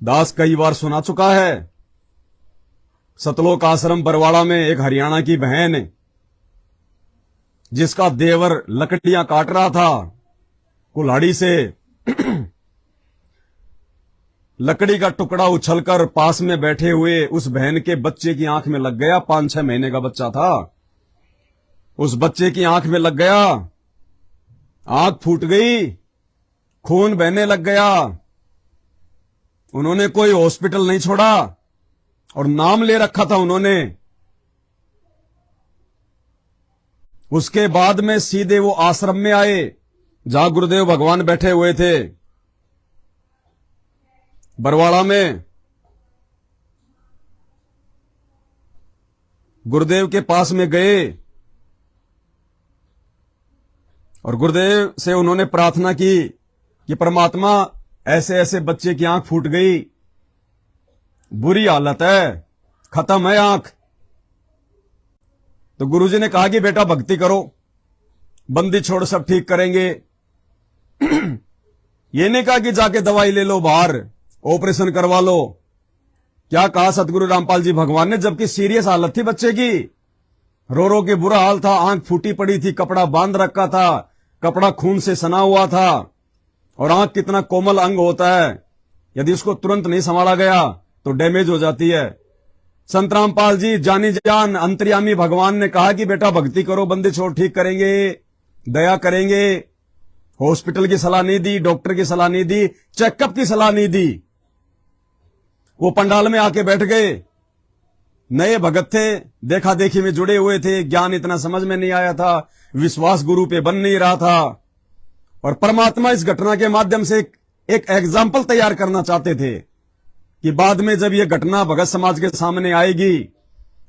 दास कई बार सुना चुका है। सतलोक आश्रम बरवाड़ा में एक हरियाणा की बहन जिसका देवर लकड़ियां काट रहा था कुल्हाड़ी से लकड़ी का टुकड़ा उछलकर पास में बैठे हुए उस बहन के बच्चे की आंख में लग गया। 5-6 महीने का बच्चा था। उस बच्चे की आंख में लग गया, आंख फूट गई, खून बहने लग गया। उन्होंने कोई हॉस्पिटल नहीं छोड़ा और नाम ले रखा था उन्होंने। उसके बाद में सीधे वो आश्रम में आए जहां गुरुदेव भगवान बैठे हुए थे बरवाड़ा में। गुरुदेव के पास में गए और गुरुदेव से उन्होंने प्रार्थना की कि परमात्मा ऐसे ऐसे बच्चे की आंख फूट गई, बुरी हालत है, खत्म है आंख। तो गुरुजी ने कहा कि बेटा भक्ति करो, बंदी छोड़, सब ठीक करेंगे। ये नहीं कहा कि जाके दवाई ले लो बाहर, ऑपरेशन करवा लो। क्या कहा सतगुरु रामपाल जी भगवान ने, जबकि सीरियस हालत थी बच्चे की, रो रो के बुरा हाल था, आंख फूटी पड़ी थी, कपड़ा बांध रखा था, कपड़ा खून से सना हुआ था। और आंख कितना कोमल अंग होता है, यदि उसको तुरंत नहीं संभाला गया तो डैमेज हो जाती है। संत रामपाल जी जानी जान अंतर्यामी भगवान ने कहा कि बेटा भक्ति करो, बंदी छोड़, ठीक करेंगे, दया करेंगे। हॉस्पिटल की सलाह नहीं दी, डॉक्टर की सलाह नहीं दी, चेकअप की सलाह नहीं दी। वो पंडाल में आके बैठ गए। नए भगत थे, देखा देखी में जुड़े हुए थे, ज्ञान इतना समझ में नहीं आया था, विश्वास गुरु पे बन नहीं रहा था। और परमात्मा इस घटना के माध्यम से एक एग्जाम्पल तैयार करना चाहते थे कि बाद में जब यह घटना भगत समाज के सामने आएगी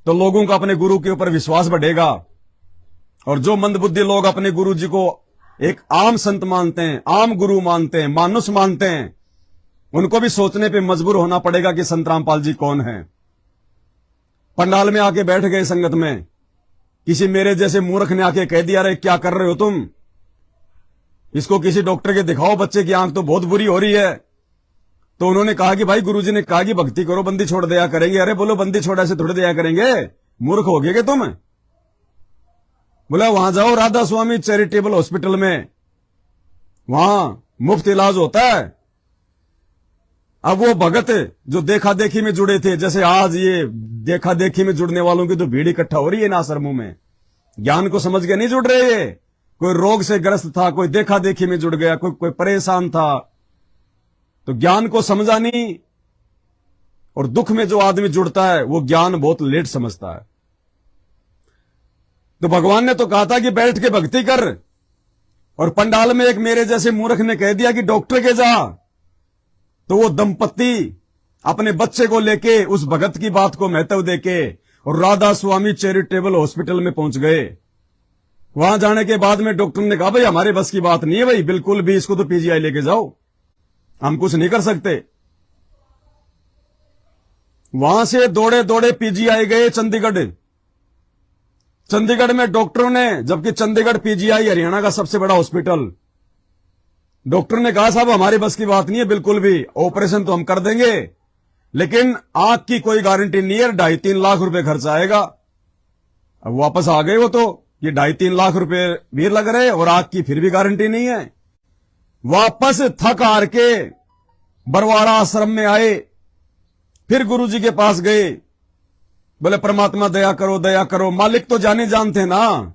तो लोगों का अपने गुरु के ऊपर विश्वास बढ़ेगा। और जो मंदबुद्धि लोग अपने गुरु जी को एक आम संत मानते हैं, आम गुरु मानते हैं, मानुष मानते हैं, उनको भी सोचने पे मजबूर होना पड़ेगा कि संत रामपाल जी कौन है। पंडाल में आके बैठ गए संगत में। किसी मेरे जैसे मूर्ख ने आके कह दिया, अरे क्या कर रहे हो तुम, इसको किसी डॉक्टर के दिखाओ, बच्चे की आंख तो बहुत बुरी हो रही है। तो उन्होंने कहा कि भाई गुरुजी ने कहा कि भक्ति करो, बंदी छोड़ दिया करेंगे। अरे बोलो बंदी छोड़ ऐसे थोड़े दिया करेंगे, मूर्ख हो गए तुम। बोला वहां जाओ राधा स्वामी चैरिटेबल हॉस्पिटल में, वहां मुफ्त इलाज होता है। अब वो भगत जो देखा देखी में जुड़े थे, जैसे आज ये देखा देखी में जुड़ने वालों की तो भीड़ इकट्ठा हो रही है इन आश्रमों में, ज्ञान को समझ के नहीं जुड़ रहे ये। कोई रोग से ग्रस्त था, कोई देखा देखी में जुड़ गया, कोई परेशान था, तो ज्ञान को समझा नहीं। और दुख में जो आदमी जुड़ता है वो ज्ञान बहुत लेट समझता है। तो भगवान ने तो कहा था कि बैठ के भक्ति कर, और पंडाल में एक मेरे जैसे मूर्ख ने कह दिया कि डॉक्टर के जा। तो वो दंपत्ति अपने बच्चे को लेके उस भगत की बात को महत्व देके और राधा स्वामी चैरिटेबल हॉस्पिटल में पहुंच गए। वहां जाने के बाद में डॉक्टर ने कहा भाई हमारे बस की बात नहीं है भाई, बिल्कुल भी, इसको तो पीजीआई लेके जाओ, हम कुछ नहीं कर सकते। वहां से दौड़े दौड़े पीजीआई गए चंडीगढ़। चंडीगढ़ में डॉक्टरों ने, जबकि चंडीगढ़ पीजीआई हरियाणा का सबसे बड़ा हॉस्पिटल, डॉक्टर ने कहा साहब हमारी बस की बात नहीं है बिल्कुल भी, ऑपरेशन तो हम कर देंगे लेकिन आंख की कोई गारंटी नहीं है, 2.5-3 लाख रुपए खर्च आएगा। अब वापस आ गए वो तो, ये 2.5-3 लाख रुपए भी लग रहे और आंख की फिर भी गारंटी नहीं है। वापस थक हार के बरवाड़ा आश्रम में आए, फिर गुरुजी के पास गए, बोले परमात्मा दया करो, दया करो। मालिक तो जाने जानते ना,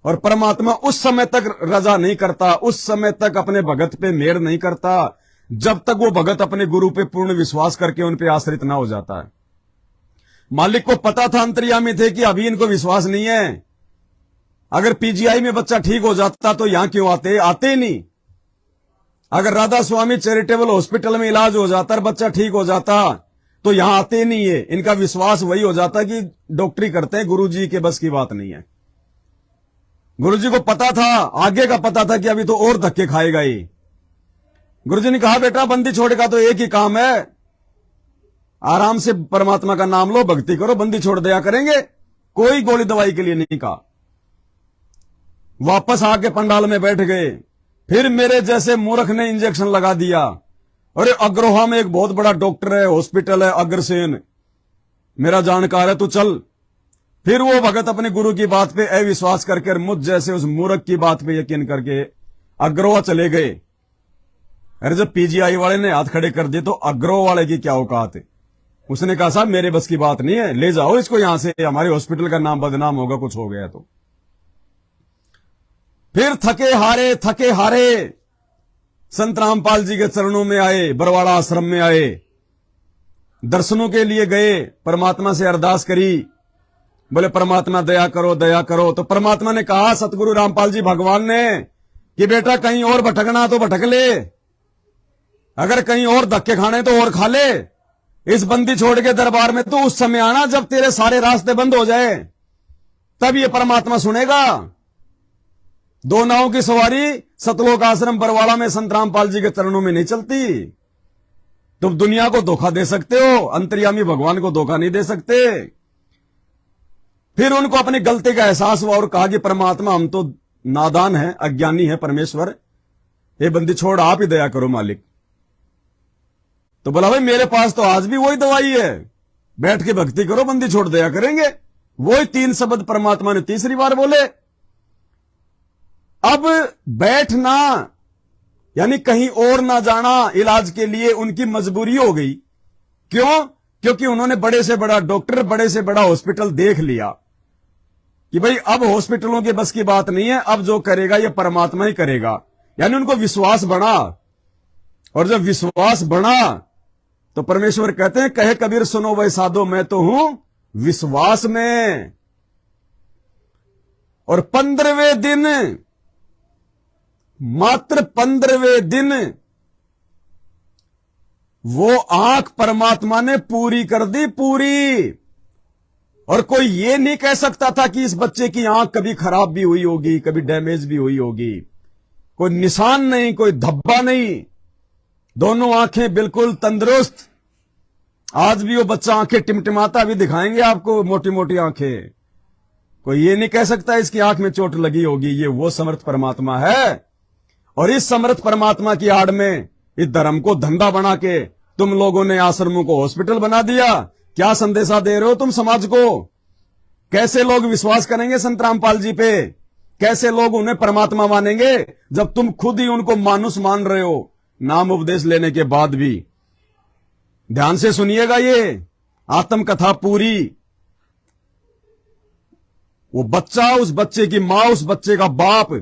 और परमात्मा उस समय तक रजा नहीं करता, उस समय तक अपने भगत पे मेहर नहीं करता जब तक वो भगत अपने गुरु पे पूर्ण विश्वास करके उन पे आश्रित ना हो जाता है। मालिक को पता था, अंतर्यामी थे कि अभी इनको विश्वास नहीं है। अगर पीजीआई में बच्चा ठीक हो जाता तो यहां क्यों आते, आते नहीं। अगर राधा स्वामी चैरिटेबल हॉस्पिटल में इलाज हो जाता और बच्चा ठीक हो जाता तो यहां आते नहीं है। इनका विश्वास वही हो जाता कि डॉक्टरी करते हैं, गुरुजी के बस की बात नहीं है। गुरुजी को पता था, आगे का पता था कि अभी तो और धक्के खाएगा ये। गुरुजी ने कहा बेटा बंदी छोड़ेगा तो एक ही काम है, आराम से परमात्मा का नाम लो, भक्ति करो, बंदी छोड़ दिया करेंगे, कोई गोली दवाई के लिए नहीं कहा। वापस आके पंडाल में बैठ गए। फिर मेरे जैसे मूर्ख ने इंजेक्शन लगा दिया अरे अग्रोहा में एक बहुत बड़ा डॉक्टर है, हॉस्पिटल है अग्रसेन, मेरा जानकार है, तू चल। फिर वो भगत अपने गुरु की बात पे अविश्वास करके मुझ जैसे उस मूर्ख की बात पे यकीन करके अग्रोहा चले गए। अरे जब पीजीआई वाले ने हाथ खड़े कर दिए तो अग्रोहा वाले की क्या औकात है। उसने कहा साहब मेरे बस की बात नहीं है, ले जाओ इसको यहां से, हमारे हॉस्पिटल का नाम बदनाम होगा, कुछ हो गया तो। फिर थके हारे संत रामपाल जी के चरणों में आए, बरवाड़ा आश्रम में आए, दर्शनों के लिए गए, परमात्मा से अरदास करी, बोले परमात्मा दया करो दया करो। तो परमात्मा ने कहा सतगुरु रामपाल जी भगवान ने कि बेटा कहीं और भटकना तो भटक ले, अगर कहीं और धक्के खाने तो और खा ले, इस बंदी छोड़ के दरबार में तो उस समय आना जब तेरे सारे रास्ते बंद हो जाए, तब ये परमात्मा सुनेगा। दो नावों की सवारी सतलोक आश्रम बरवाड़ा में संत रामपाल जी के चरणों में नहीं चलती। तुम दुनिया को धोखा दे सकते हो, अंतर्यामी भगवान को धोखा नहीं दे सकते। फिर उनको अपनी गलती का एहसास हुआ और कहा कि परमात्मा हम तो नादान है, अज्ञानी है, परमेश्वर ये बंदी छोड़, आप ही दया करो मालिक। तो बोला भाई मेरे पास तो आज भी वही दवाई है, बैठ के भक्ति करो, बंदी छोड़ दया करेंगे। वही 3 शब्द परमात्मा ने तीसरी बार बोले। अब बैठना यानी कहीं और ना जाना इलाज के लिए उनकी मजबूरी हो गई। क्यों? क्योंकि उन्होंने बड़े से बड़ा डॉक्टर, बड़े से बड़ा हॉस्पिटल देख लिया कि भाई अब हॉस्पिटलों के बस की बात नहीं है, अब जो करेगा ये परमात्मा ही करेगा। यानी उनको विश्वास बढ़ा, और जब विश्वास बढ़ा तो परमेश्वर कहते हैं कहे कबीर सुनो वै साधो मैं तो हूं विश्वास में। और 15वें दिन, मात्र 15वें दिन वो आंख परमात्मा ने पूरी कर दी, पूरी। और कोई ये नहीं कह सकता था कि इस बच्चे की आंख कभी खराब भी हुई होगी, कभी डैमेज भी हुई होगी। कोई निशान नहीं, कोई धब्बा नहीं, दोनों आंखें बिल्कुल तंदुरुस्त। आज भी वो बच्चा आंखें टिमटिमाता भी दिखाएंगे आपको, मोटी मोटी आंखें। कोई ये नहीं कह सकता इसकी आंख में चोट लगी होगी। ये वो समर्थ परमात्मा है। और इस समर्थ परमात्मा की आड़ में इस धर्म को धंधा बना के तुम लोगों ने आश्रमों को हॉस्पिटल बना दिया। क्या संदेशा दे रहे हो तुम समाज को? कैसे लोग विश्वास करेंगे संत रामपाल जी पे? कैसे लोग उन्हें परमात्मा मानेंगे जब तुम खुद ही उनको मानुष मान रहे हो, नाम उपदेश लेने के बाद भी? ध्यान से सुनिएगा ये आत्मकथा पूरी। वो बच्चा, उस बच्चे की मां, उस बच्चे का बाप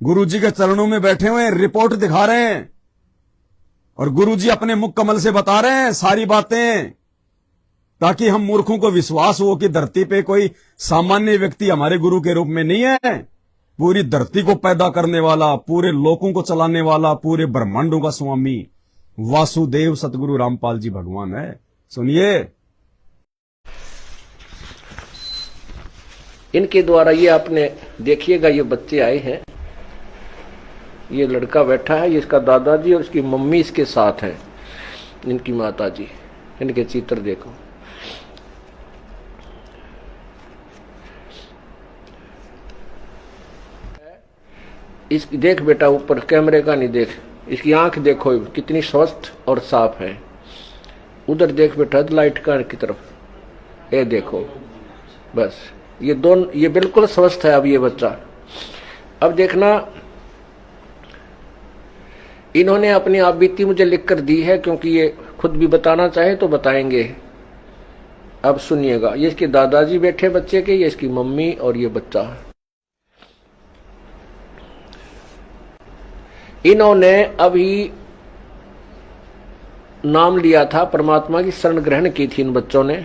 गुरुजी के चरणों में बैठे हुए हैं, रिपोर्ट दिखा रहे हैं, और गुरुजी अपने मुख कमल से बता रहे हैं सारी बातें, ताकि हम मूर्खों को विश्वास हो कि धरती पे कोई सामान्य व्यक्ति हमारे गुरु के रूप में नहीं है। पूरी धरती को पैदा करने वाला, पूरे लोकों को चलाने वाला, पूरे ब्रह्मांडों का स्वामी वासुदेव सतगुरु रामपाल जी भगवान है। सुनिए, इनके द्वारा ये आपने देखिएगा, ये बच्चे आए हैं, ये लड़का बैठा है, ये इसका दादाजी और इसकी मम्मी इसके साथ है, इनकी माता जी। इनके चित्र देखो, इसकी देख बेटा, ऊपर कैमरे का नहीं देख, इसकी आंख देखो कितनी स्वस्थ और साफ है। उधर देख बेटा लाइट का की तरफ, ये देखो, बस ये दोनों, ये बिल्कुल स्वस्थ है अब ये बच्चा। अब देखना, इन्होंने अपनी आप बीती मुझे लिखकर दी है, क्योंकि ये खुद भी बताना चाहे तो बताएंगे। अब सुनिएगा, ये इसके दादाजी बैठे बच्चे के, ये इसकी मम्मी और ये बच्चा। इन्होंने अभी नाम लिया था, परमात्मा की शरण ग्रहण की थी इन बच्चों ने,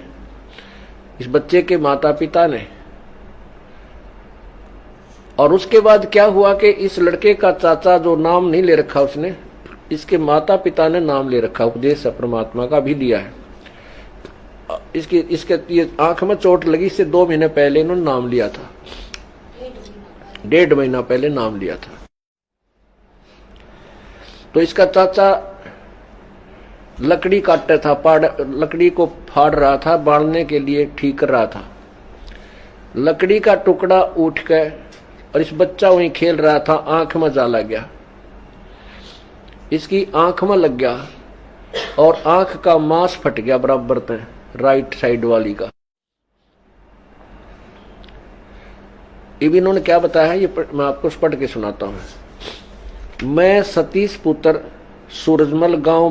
इस बच्चे के माता पिता ने। और उसके बाद क्या हुआ कि इस लड़के का चाचा जो नाम नहीं ले रखा उसने, इसके माता पिता ने नाम ले रखा, उपदेश परमात्मा का भी दिया है। इसके ये आंख में चोट लगी, इससे 2 महीने पहले इन्होंने नाम लिया था, 1.5 महीना पहले नाम लिया था। तो इसका चाचा लकड़ी काटता था, लकड़ी को फाड़ रहा था, बांधने के लिए ठीक कर रहा था। लकड़ी का टुकड़ा उठ गया और इस बच्चा वहीं खेल रहा था, आंख में जाला गया। इसकी आंख में लग गया और आंख का मांस फट गया बराबर पे, राइट साइड वाली का। अब इन्होंने क्या बताया है, ये मैं आपको पढ़ के सुनाता हूं। मैं सतीश पुत्र सूरजमल, गांव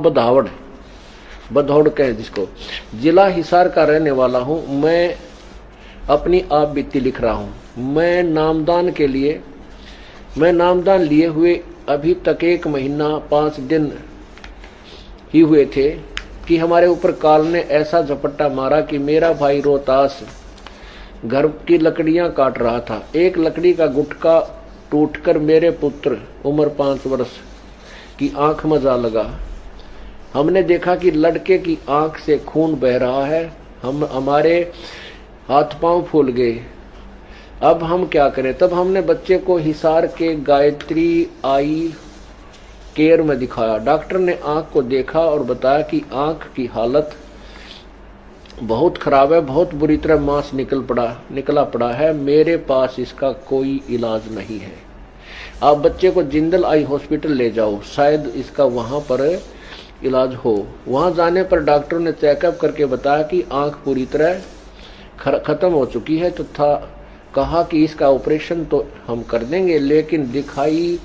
बधौड़ कहे जिसको, जिला हिसार का रहने वाला हूं। मैं अपनी आप बीती लिख रहा हूं। मैं नामदान लिए हुए अभी तक 1 महीना 5 दिन ही हुए थे कि हमारे ऊपर काल ने ऐसा झपट्टा मारा कि मेरा भाई रोहतास घर की लकड़ियां काट रहा था। एक लकड़ी का गुटका टूटकर मेरे पुत्र उम्र 5 वर्ष की आंख में जा लगा। हमने देखा कि लड़के की आंख से खून बह रहा है। हमारे हाथ पांव फूल गए। अब हम क्या करें? तब हमने बच्चे को हिसार के गायत्री आई केयर में दिखाया। डॉक्टर ने आंख को देखा और बताया कि आंख की हालत बहुत खराब है, बहुत बुरी तरह मांस निकला पड़ा है। मेरे पास इसका कोई इलाज नहीं है। आप बच्चे को जिंदल आई हॉस्पिटल ले जाओ, शायद इसका वहां पर इलाज हो। वहां जाने पर डॉक्टर ने चेकअप करके बताया कि आंख पूरी तरह खत्म हो चुकी है, तथा कहा कि इसका ऑपरेशन तो हम कर देंगे, लेकिन दिखाई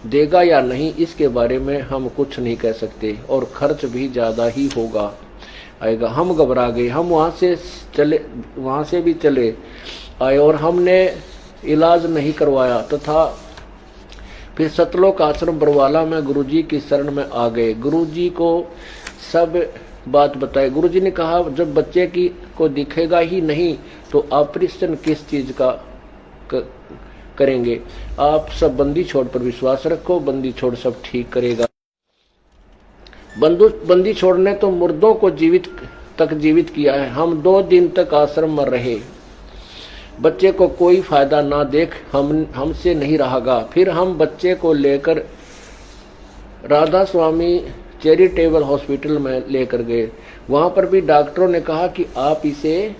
देगा या नहीं इसके बारे में हम कुछ नहीं कह सकते, और खर्च भी ज्यादा ही आएगा। हम घबरा गए। हम वहां से भी चले आए और हमने इलाज नहीं करवाया, तथा फिर सतलोक आश्रम बरवाला में गुरुजी की शरण में आ गए। गुरुजी को सब बात बताई। गुरुजी ने कहा, जब बच्चे को दिखेगा ही नहीं तो ऑपरेशन किस चीज का करेंगे? आप सब बंदी छोड़ पर विश्वास रखो, बंदी छोड़ सब ठीक करेगा। बंदी छोड़ ने तो मुर्दों को जीवित किया है। हम 2 दिन तक आश्रम में रहे। बच्चे को कोई फायदा ना देख हमसे नहीं रहागा। फिर हम बच्चे को लेकर राधा स्वामी चैरिटेबल हॉस्पिटल में लेकर गए। वहां पर भी डॉक्टरों ने कहा कि आप इसे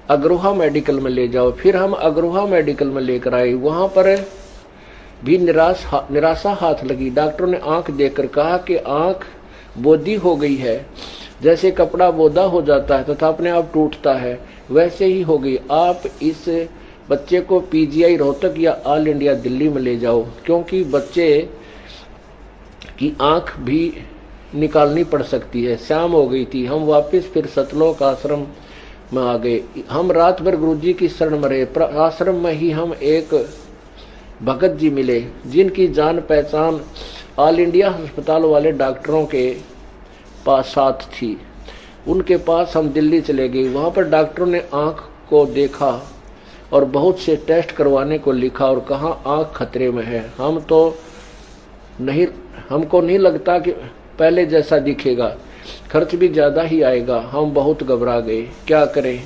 अग्रोहा मेडिकल में ले जाओ। फिर हम अग्रोहा मेडिकल में लेकर आए। वहां पर भी निराशा हाथ लगी। डॉक्टरों ने आंख देखकर कहा कि आंख बोदी हो गई है, जैसे कपड़ा बोदा हो जाता है तथा अपने आप टूटता है, वैसे ही हो गई। आप इस बच्चे को पीजीआई रोहतक या ऑल इंडिया दिल्ली में ले जाओ, क्योंकि बच्चे की आंख भी निकालनी पड़ सकती है। शाम हो गई थी। हम वापस फिर सतलोक आश्रम में आ गए। हम रात भर गुरुजी की शरण में रहे। आश्रम में ही हम एक भगत जी मिले, जिनकी जान पहचान ऑल इंडिया अस्पताल वाले डॉक्टरों के पास साथ थी। उनके पास हम दिल्ली चले गए। वहां पर डॉक्टरों ने आंख को देखा और बहुत से टेस्ट करवाने को लिखा और कहा आंख खतरे में है। हमको नहीं लगता कि पहले जैसा दिखेगा, खर्च भी ज्यादा ही आएगा। हम बहुत घबरा गए, क्या करें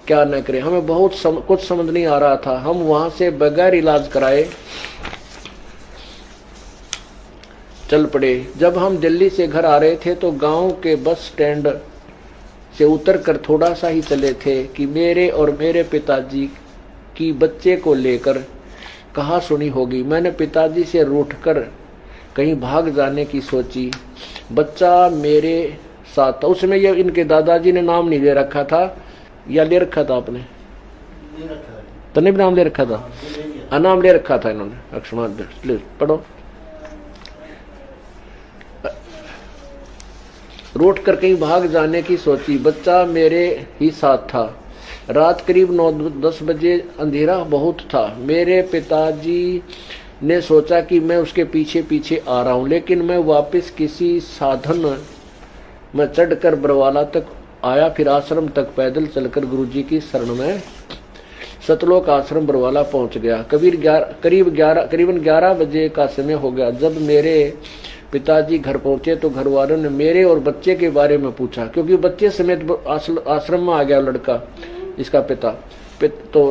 क्या न करें। हमें कुछ समझ नहीं आ रहा था। हम वहां से बगैर इलाज कराए चल पड़े। जब हम दिल्ली से घर आ रहे थे तो गांव के बस स्टैंड से उतरकर थोड़ा सा ही चले थे कि मेरे और मेरे पिताजी की बच्चे को लेकर कहा सुनी होगी। मैंने पिताजी से रूठकर कहीं भाग जाने की सोची। बच्चा मेरे साथ था। उसमें ये इनके दादाजी ने नाम नहीं ले रखा था, या ले रखा था आपने? तो नहीं नाम ले रखा था, नाम ले रखा था इन्होंने। अक्षमान पढ़ो। रूठ कर कहीं भाग जाने की सोची। बच्चा मेरे ही साथ था। रात करीब 9-10 बजे, अंधेरा बहुत था। मेरे पिताजी ने सोचा कि मैं उसके पीछे पीछे आ रहा हूं, लेकिन मैं वापस किसी साधन में चढ़कर बरवाला तक आया। फिर आश्रम तक पैदल चलकर गुरुजी की शरण में सतलोक आश्रम बरवाला पहुंच गया। करीबन 11 बजे का समय हो गया। जब मेरे पिताजी घर पहुंचे तो घर वालों ने मेरे और बच्चे के बारे में पूछा, क्योंकि बच्चे समेत आश्रम में आ गया लड़का, इसका पिता तो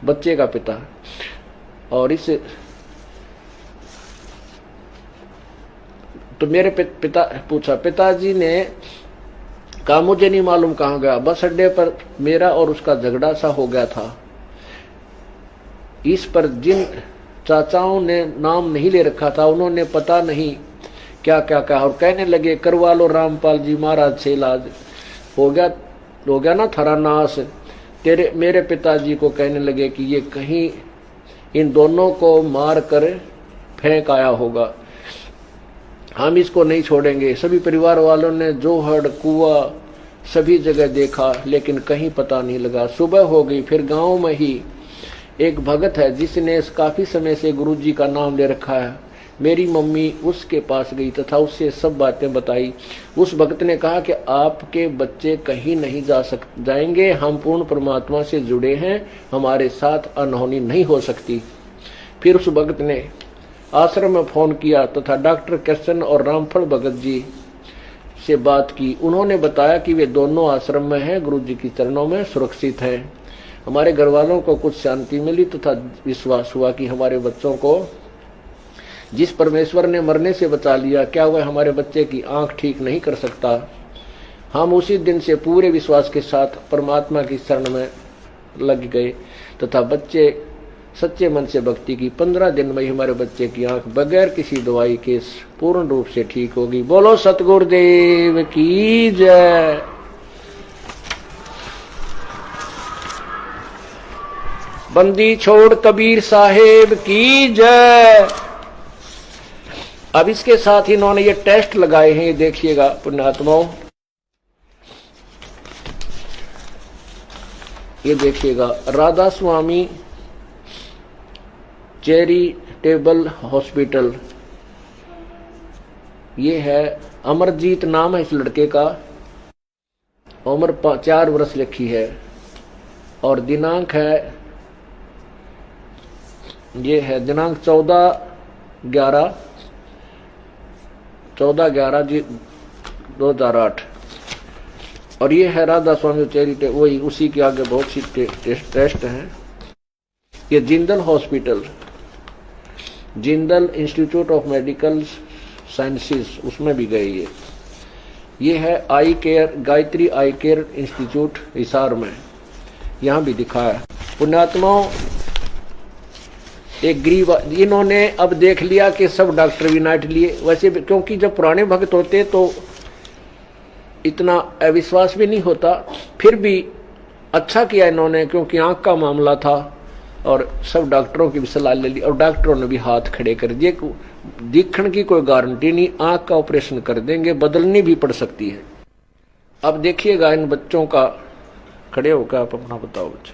बच्चे का पिता। और इस तो मेरे पिता पूछा। पिताजी ने कहा मुझे नहीं मालूम कहाँ गया। बस अड्डे पर मेरा और उसका झगड़ा सा हो गया था। इस पर जिन चाचाओं ने नाम नहीं ले रखा था, उन्होंने पता नहीं क्या क्या क्या, और कहने लगे करवा लो रामपाल जी महाराज से इलाज, हो गया ना थारा नाश। तेरे मेरे पिताजी को कहने लगे कि ये कहीं इन दोनों को मार कर फेंक आया होगा, हम इसको नहीं छोड़ेंगे। सभी परिवार वालों ने जोहड़ कुआ सभी जगह देखा, लेकिन कहीं पता नहीं लगा। सुबह हो गई, फिर गांव में ही एक भगत है जिसने काफी समय से गुरुजी का नाम ले रखा है। मेरी मम्मी उसके पास गई तथा उससे सब बातें बताई। उस भक्त ने कहा कि आपके बच्चे कहीं नहीं जाएंगे, हम पूर्ण परमात्मा से जुड़े हैं, हमारे साथ अनहोनी नहीं हो सकती। फिर उस भक्त ने आश्रम में फोन किया तथा डॉक्टर कृष्ण और रामफल भगत जी से बात की। उन्होंने बताया कि वे दोनों आश्रम में हैं, गुरु जी के चरणों में सुरक्षित हैं। हमारे घर वालों को कुछ शांति मिली तथा विश्वास हुआ कि हमारे बच्चों को जिस परमेश्वर ने मरने से बचा लिया, क्या वह हमारे बच्चे की आंख ठीक नहीं कर सकता। हम उसी दिन से पूरे विश्वास के साथ परमात्मा की शरण में लग गए तथा बच्चे सच्चे मन से भक्ति की। 15 दिन में ही हमारे बच्चे की आंख बगैर किसी दवाई के पूर्ण रूप से ठीक होगी। बोलो सतगुरुदेव की जय। बंदी छोड़ कबीर साहेब की जय। अब इसके साथ ही इन्होंने ये टेस्ट लगाए हैं, ये देखिएगा पुण्यात्माओं, ये देखिएगा राधा स्वामी चैरिटेबल हॉस्पिटल, ये है अमरजीत नाम है इस लड़के का, उम्र 4 वर्ष लिखी है और दिनांक है, ये है दिनांक 14/11 जी 2008 और ये है राधा स्वामी चैरिटेबल, वही उसी के आगे बहुत सी टेस्ट हैं। ये Jindal hospital, Jindal institute of medical sciences, उसमें भी गए ये है आई केयर, गायत्री आई केयर इंस्टीट्यूट हिसार में, यहां भी दिखाया। पुण्यात्माओं, एक गरीब, इन्होंने अब देख लिया कि सब डॉक्टर विनाट लिए, वैसे क्योंकि जब पुराने भक्त होते तो इतना अविश्वास भी नहीं होता, फिर भी अच्छा किया इन्होंने, क्योंकि आंख का मामला था और सब डॉक्टरों की भी सलाह ले ली और डॉक्टरों ने भी हाथ खड़े कर दिए। दिखने की कोई गारंटी नहीं, आंख का ऑपरेशन कर देंगे, बदलनी भी पड़ सकती है। अब देखिएगा इन बच्चों का, खड़े होकर आप अपना बताओ बच्चे,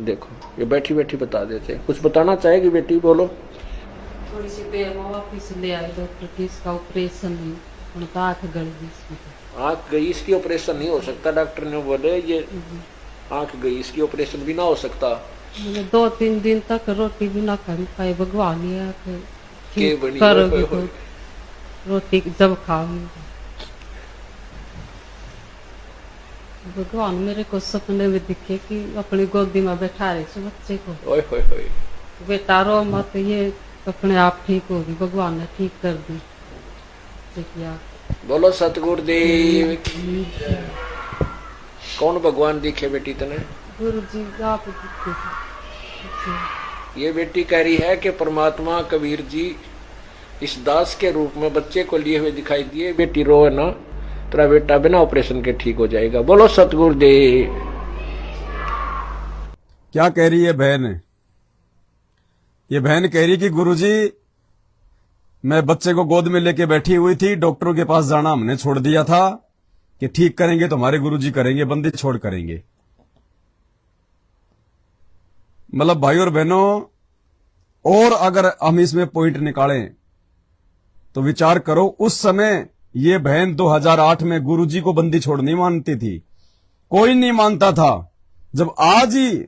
देखो ये बैठी बैठी बता देते हैं। कुछ बताना चाहेगी बेटी, बोलो। थोड़ी सी देर में वापिस ले आए डॉक्टर की, इसका ऑपरेशन नहीं, उनका आंख गड़ गई, इसमें आंख गई, इसकी ऑपरेशन नहीं हो सकता, डॉक्टर ने बोले ये आंख गई, इसकी ऑपरेशन भी ना हो सकता। 2-3 दिन तक रोटी भी ना खाई पाए, भगवान ये के बनी करोगे तो रोटी जब खाओगे। भगवान मेरे को सपने में दिखे कि अपनी गोदी में बैठा रहे थे बच्चे को, ओए होए होए, बेटा रो मत, ये अपने आप ठीक होगी, भगवान ने ठीक कर दी। देखिए बोलो सतगुरुदेव। कौन भगवान दिखे बेटी तने? गुरु जी आप दिखे। ये बेटी कह रही है कि परमात्मा कबीर जी इस दास के रूप में बच्चे को लिए हुए दिखाई दिए। बेटी रो है ना, तेरा बेटा बिना ऑपरेशन के ठीक हो जाएगा। बोलो सतगुरुदेव। क्या कह रही है बहन? ये बहन कह रही कि गुरुजी मैं बच्चे को गोद में लेके बैठी हुई थी, डॉक्टरों के पास जाना हमने छोड़ दिया था कि ठीक करेंगे तो हमारे गुरुजी करेंगे, बंदी छोड़ करेंगे। मतलब भाई और बहनों, और अगर हम इसमें पॉइंट निकालें तो विचार करो, उस समय ये बहन 2008 में गुरुजी को बंदी छोड़ नहीं मानती थी, कोई नहीं मानता था। जब आज ही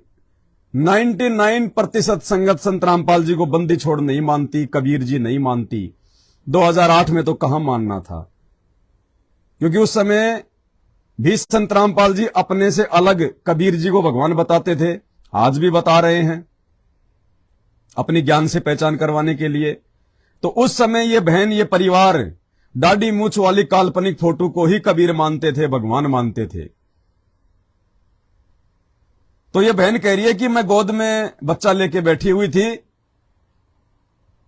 99% संगत संत रामपाल जी को बंदी छोड़ नहीं मानती, कबीर जी नहीं मानती, 2008 में तो कहां मानना था। क्योंकि उस समय भी संत रामपाल जी अपने से अलग कबीर जी को भगवान बताते थे, आज भी बता रहे हैं अपनी ज्ञान से पहचान करवाने के लिए। तो उस समय ये बहन, ये परिवार दाढ़ी मूछ वाली काल्पनिक फोटो को ही कबीर मानते थे, भगवान मानते थे। तो ये बहन कह रही है कि मैं गोद में बच्चा लेके बैठी हुई थी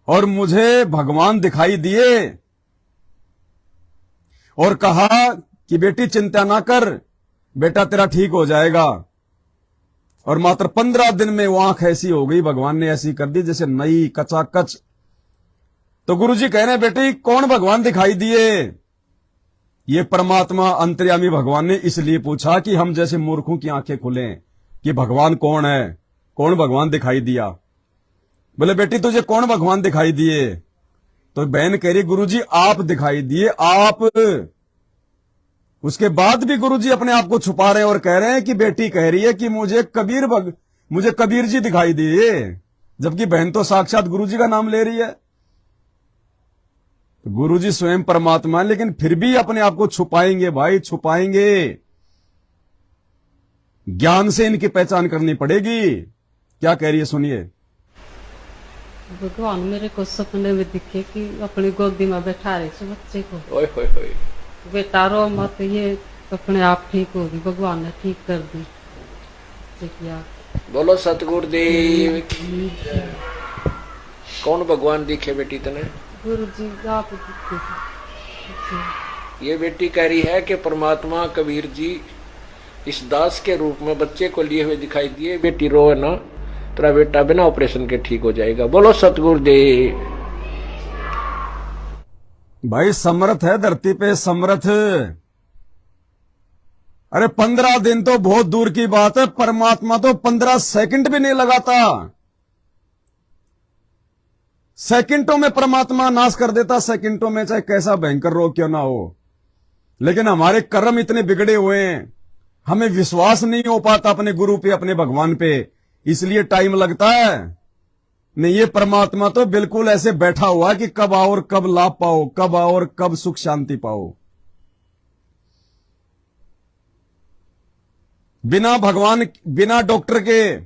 और मुझे भगवान दिखाई दिए और कहा कि बेटी चिंता ना कर, बेटा तेरा ठीक हो जाएगा। और मात्र 15 दिन में वो आंख ऐसी हो गई, भगवान ने ऐसी कर दी जैसे नई कचाकच। तो गुरुजी कह रहे हैं बेटी कौन भगवान दिखाई दिए? ये परमात्मा अंतर्यामी भगवान ने इसलिए पूछा कि हम जैसे मूर्खों की आंखें खुलें कि भगवान कौन है, कौन भगवान दिखाई दिया। बोले बेटी तुझे कौन भगवान दिखाई दिए? तो बहन कह रही गुरुजी आप दिखाई दिए, आप। उसके बाद भी गुरुजी अपने आप को छुपा रहे हैं और कह रहे हैं कि बेटी कह रही है कि मुझे कबीर जी दिखाई दिए, जबकि बहन तो साक्षात गुरुजी का नाम ले रही है। तो गुरुजी स्वयं परमात्मा है, लेकिन फिर भी अपने आप को छुपाएंगे भाई, छुपाएंगे। ज्ञान से इनकी पहचान करनी पड़ेगी। क्या कह रही है सुनिए। भगवान मेरे को सपने में दिखे कि अपनी गोदी में बैठा रहे थे बच्चे को। ओए होए होए। बेटा रो मत, ये अपने आप ठीक होगी, भगवान ने ठीक कर दी। देखिए बोलो सतगुरुदेव की। कौन भगवान दिखे बेटी तने? गुरु जी आप दिखे। ये बेटी कह रही है कि परमात्मा कबीर जी इस दास के रूप में बच्चे को लिए हुए दिखाई दिए। बेटी रो ना, तेरा बेटा बिना ऑपरेशन के ठीक हो जाएगा। बोलो सतगुरुदेव। भाई समर्थ है धरती पे, समर्थ। अरे 15 दिन तो बहुत दूर की बात है, परमात्मा तो 15 सेकंड भी नहीं लगाता। सेकंडों में परमात्मा नाश कर देता, सेकंडों में, चाहे कैसा भयंकर रोग क्यों ना हो। लेकिन हमारे कर्म इतने बिगड़े हुए हैं, हमें विश्वास नहीं हो पाता अपने गुरु पे, अपने भगवान पे, इसलिए टाइम लगता है। नहीं, ये परमात्मा तो बिल्कुल ऐसे बैठा हुआ कि कब आओ और कब लाभ पाओ, कब आओ और कब सुख शांति पाओ। बिना भगवान, बिना डॉक्टर के,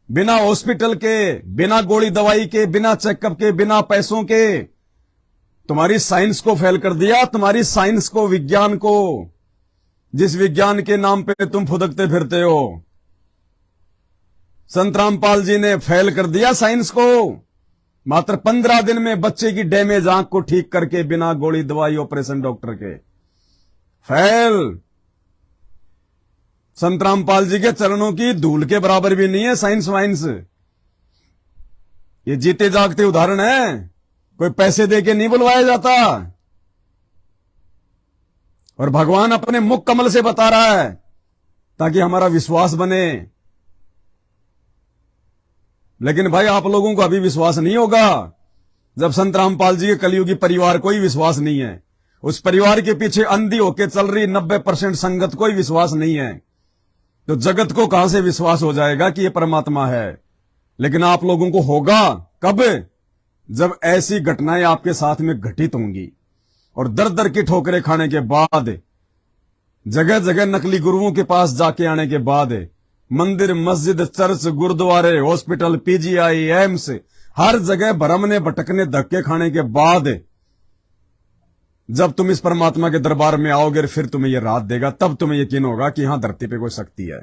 बिना हॉस्पिटल के, बिना गोली दवाई के, बिना चेकअप के, बिना पैसों के तुम्हारी साइंस को फेल कर दिया। तुम्हारी साइंस को, विज्ञान को, जिस विज्ञान के नाम पे तुम फुदकते फिरते हो, संत रामपाल जी ने फेल कर दिया साइंस को। मात्र 15 दिन में बच्चे की डैमेज आंख को ठीक करके, बिना गोली दवाई ऑपरेशन डॉक्टर के, फेल। संत रामपाल जी के चरणों की धूल के बराबर भी नहीं है साइंस वाइंस। ये जीते जागते उदाहरण है, कोई पैसे देके नहीं बुलवाया जाता। और भगवान अपने मुख कमल से बता रहा है ताकि हमारा विश्वास बने। लेकिन भाई आप लोगों को अभी विश्वास नहीं होगा जब संत रामपाल जी के कलयुगी परिवार को ही विश्वास नहीं है। उस परिवार के पीछे अंधी होके चल रही 90% संगत को ही विश्वास नहीं है, तो जगत को कहां से विश्वास हो जाएगा कि ये परमात्मा है। लेकिन आप लोगों को होगा कब? जब ऐसी घटनाएं आपके साथ में घटित होंगी और दर दर की ठोकरें खाने के बाद, जगह जगह नकली गुरुओं के पास जाके आने के बाद, मंदिर, मस्जिद, चर्च, गुरुद्वारे, हॉस्पिटल, पीजीआई, एम्स, हर जगह भरमने भटकने धक्के खाने के बाद जब तुम इस परमात्मा के दरबार में आओगे, फिर तुम्हें यह रात देगा, तब तुम्हें यकीन होगा कि हां धरती पे कोई शक्ति है।